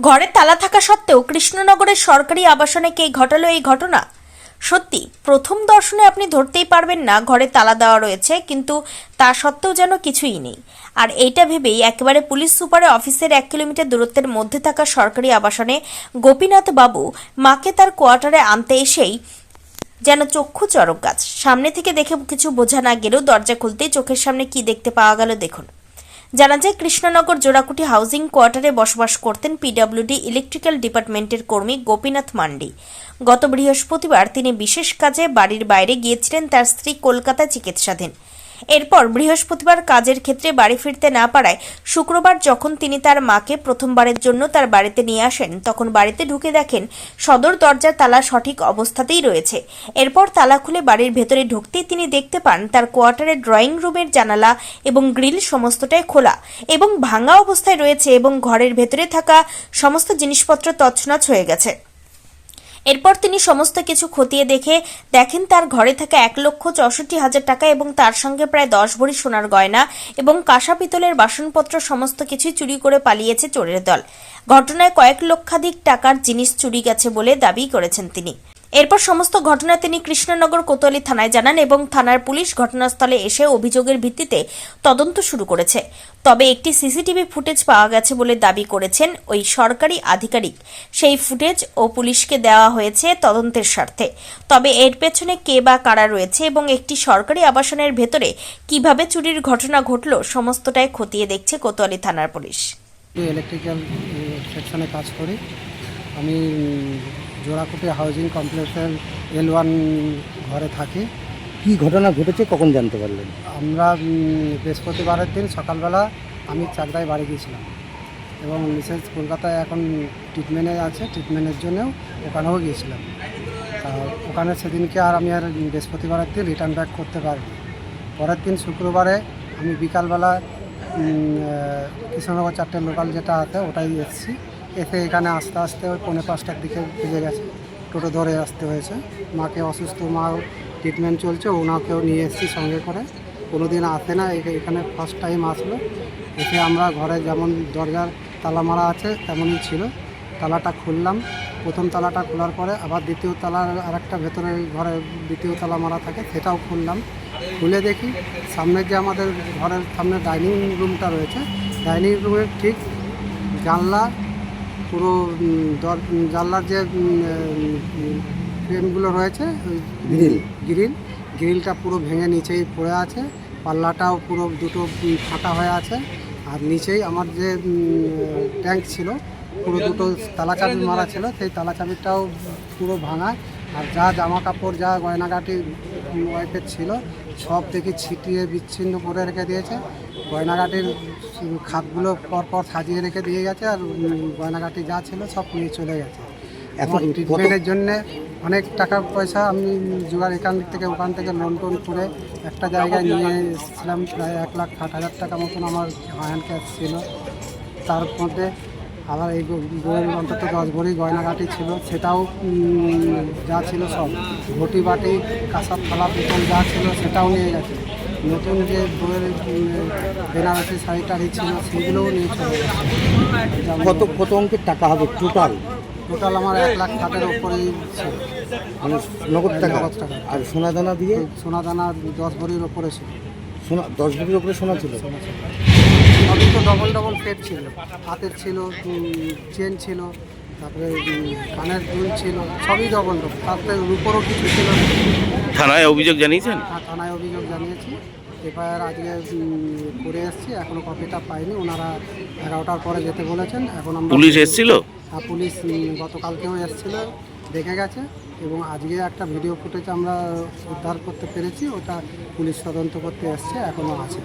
ঘরে তালা থাকা সত্ত্বেও কৃষ্ণনগরের সরকারি আবাসনে কে ঘটালো এই ঘটনা? সত্যি প্রথম দর্শনে আপনি ধরতেই পারবেন না ঘরে তালা দেওয়া রয়েছে, কিন্তু তা সত্ত্বেও যেন কিছুই নেই। আর এইটা ভেবেই একেবারে পুলিশ সুপারের অফিসের 1 কিলোমিটার দূরত্বের মধ্যে থাকা সরকারি আবাসনে গোপীনাথ বাবু মাকে তার কোয়ার্টারে আনতে এসেই যেন চক্ষু চড়ক গাছ। সামনে থেকে দেখে কিছু বোঝা না গেলেও দরজা খুলতেই চোখের সামনে কি দেখতে পাওয়া গেল দেখুন। জানা যায় কৃষ্ণনগর জোড়াকুটি হাউজিং কোয়ার্টারে বসবাস করতেন পিডব্লিউডি ইলেকট্রিক্যাল ডিপার্টমেন্টের কর্মী গোপীনাথ মান্ডি। গত বৃহস্পতিবার তিনি বিশেষ কাজে বাড়ির বাইরে গিয়েছিলেন, তার স্ত্রী কলকাতায় চিকিৎসাধীন। এরপর বৃহস্পতিবার কাজের ক্ষেত্রে বাড়ি ফিরতে না পারায় শুক্রবার যখন তিনি তার মাকে প্রথমবারের জন্য তার বাড়িতে নিয়ে আসেন, তখন বাড়িতে ঢুকে দেখেন সদর দরজার তালা সঠিক অবস্থাতেই রয়েছে। এরপর তালা খুলে বাড়ির ভেতরে ঢুকতেই তিনি দেখতে পান তার কোয়ার্টারের ড্রয়িং রুমের জানালা এবং গ্রিল সমস্তটাই খোলা এবং ভাঙা অবস্থায় রয়েছে এবং ঘরের ভেতরে থাকা সমস্ত জিনিসপত্র তছনছ হয়ে গেছে। এরপর তিনি সমস্ত কিছু খতিয়ে দেখেন তার ঘরে থাকা 1,64,000 টাকা এবং তার সঙ্গে প্রায় 10 ভরি সোনার গয়না এবং কাঁসা পিতলের বাসনপত্র সমস্ত কিছুই চুরি করে পালিয়েছে চোরের দল। ঘটনায় কয়েক লক্ষাধিক টাকার জিনিস চুরি গেছে বলে দাবি করেছেন তিনি। এরপর সমস্ত ঘটনা তিনি কৃষ্ণনগর কোতোয়ালি থানায় জানান এবং থানার পুলিশ ঘটনাস্থলে এসে অভিযোগের ভিত্তিতে তদন্ত শুরু করেছে। তবে একটি সিসিটিভি ফুটেজ পাওয়া গেছে বলে দাবি করেছেন ওই সরকারি আধিকারিক। সেই ফুটেজ ও পুলিশকে দেওয়া হয়েছে তদন্তের স্বার্থে। তবে এর পেছনে কে বা কারা রয়েছে এবং একটি সরকারি আবাসনের ভেতরে কিভাবে চুরির ঘটনা ঘটল সমস্তটাই খতিয়ে দেখছে কোতোয়ালি থানার পুলিশ। ইলেকট্রিক্যাল সেকশনে কাজ করি আমি। জোড়াকুটি হাউজিং কমপ্লেক্সের L1 ঘরে থাকি। কি ঘটনা ঘটেছে কখন জানতে পারলেন? আমরা বৃহস্পতিবারের দিন সকালবেলা আমি চাকদায় বাড়ি গিয়েছিলাম এবং মিসেস কলকাতায় এখন ট্রিটমেন্টে আছে, ট্রিটমেন্টের জন্যও ওখানেও গিয়েছিলাম। তা ওখানে সেদিনকে আমি বৃহস্পতিবারের দিন রিটার্ন ব্যাক করতে পারি। পরের দিন শুক্রবারে আমি বিকালবেলা কৃষ্ণনগর 4টে লোকাল যেটা আছে ওটাই এসেছি। এসে এখানে আস্তে আস্তে ওই 4:45টার দিকে বেজে গেছে। টোটো ধরে আসতে হয়েছে। মাকে অসুস্থ, মা ট্রিটমেন্ট চলছে, ওনাকেও নিয়ে এসেছি সঙ্গে করে। কোনো দিন আসে না, এখানে ফার্স্ট টাইম আসলো। এসে আমরা ঘরে যেমন দরজার তালা মারা আছে তেমনই ছিল। তালাটা খুললাম। প্রথম তালাটা খোলার পরে আবার দ্বিতীয় তালার আরেকটা ভেতরে ঘরে দ্বিতীয় তালা মারা থাকে, সেটাও খুললাম। খুলে দেখি সামনে যে আমাদের ঘরের সামনে ডাইনিং রুমটা রয়েছে, ডাইনিং রুমের ঠিক জানলা পুরো জানলার যে ফ্রেমগুলো রয়েছে গ্রিলটা পুরো ভেঙে নিচেই পড়ে আছে। পাল্লাটাও পুরো দুটো ফাটা হয়ে আছে। আর নিচেই আমার যে ট্যাঙ্ক ছিল পুরো দুটো তালা চাবি মারা ছিল, সেই তালা চাবিটাও পুরো ভাঙা। আর যা জামা কাপড় যা গয়নাগাটি ওয়াইফের ছিল সব দেখি ছিটিয়ে বিচ্ছিন্ন করে রেখে দিয়েছে। গয়নাগাটির খাপগুলো পরপর সাজিয়ে রেখে দিয়ে গেছে আর গয়নাগাটি যা ছিল সব নিয়ে চলে গেছে। এখন ট্রিটমেন্টের জন্যে অনেক টাকা পয়সা আমি জোগাড় এখান থেকে ওখান থেকে লোন টোন করে একটা জায়গায় নিয়ে এসেছিলাম। প্রায় 1,60,000 টাকা মতন আমার হ্যান্ড ক্যাশ ছিল। তার মধ্যে আবার এই বইয়ের অন্তত 10 ভরি গয়নাগাটি ছিল, সেটাও যা ছিল সব ঘটি বাটি কাঁসার থালা পিতল যা ছিল সেটাও নিয়ে গেছে। নতুন যে বইয়ের বেনারসি শাড়ি টাড়ি ছিল সেগুলোও নিয়ে চলে গেছে। কত অঙ্কের টাকা হবে টোটাল? টোটাল আমার 1,60,000-এর উপরেই ছিল, মানে নগদ টাকা। আর সোনা দানা দিয়ে? সোনা দানা 10 ভরির ওপরে ছিল। সোনা 10 ভরির ওপরে সোনা ছিল? সবই তো ডবল সেট ছিল। হাতের ছিল, চেন ছিল, তারপরে কানের দুল ছিল, সবই ডবল। তারপরে রূপোরও কিছু ছিল। থানায় অভিযোগ জানিয়েছেন? হ্যাঁ, থানায় অভিযোগ জানিয়েছি। এফআইআর আজকে করে এসেছি, এখনও কপিটা পাইনি। ওনারা 11টার পরে যেতে বলেছেন। এখন আমরা পুলিশ এসেছিল? হ্যাঁ, পুলিশ গতকালকেও এসেছিল, দেখে গেছে। এবং আজকে একটা ভিডিও ফুটেজ আমরা উদ্ধার করতে পেরেছি, ওটা পুলিশ তদন্ত করতে এসছে, এখনও আছে।